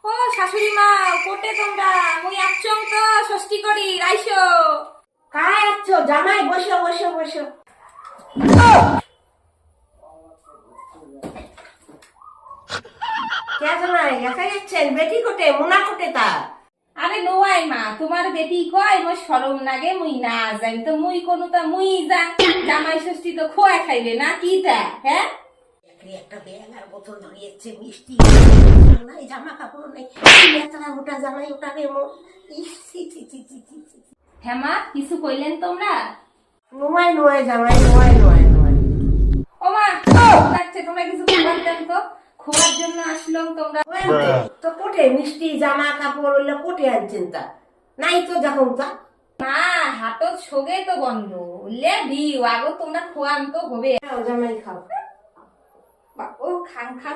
ও শাশুড়ি মা, কোটে তোমরা মুই একচং তো ষষ্ঠী করি রাইছো। কায় আছো জামাই? বসো বসো বসো। কে জামাই একা যাচ্ছেন? বেটি কোটে মুনা কোটে তা? আরে নোয়াই মা, তোমার বেটি কয় মোর শরম লাগে মুই না যাই, তো মুই কোনো তা মুই যা। জামাই ষষ্ঠী তো খোয়া খাইবে না কি তা? হ্যাঁ একটা ব্যাগ আর বোতল ধরিয়েছে মিষ্টি নাই, জামা কাপড় নেই। এতটা মোটা জামাই ওটাকে হ্যাঁ মা, কিছু কইলেন তোমরা? নোয়াই নোয়াই জামাই নোয়াই নোয়াই নোয়াই। ও মা লাগছে, তোমরা কিছু খাবার দেন তো, খোয়ার জন্য আসলাম তোমরা। তো কোটে মিষ্টি জামা কাপড় ওগুলো কোটে আনছেন তা? নাই তো যখন তা। মা হাতত সোগে তো বন্ধ লে দিও, আগো তোমরা খোয়ান তো হবে। জামাই খাও। ও খাং খাং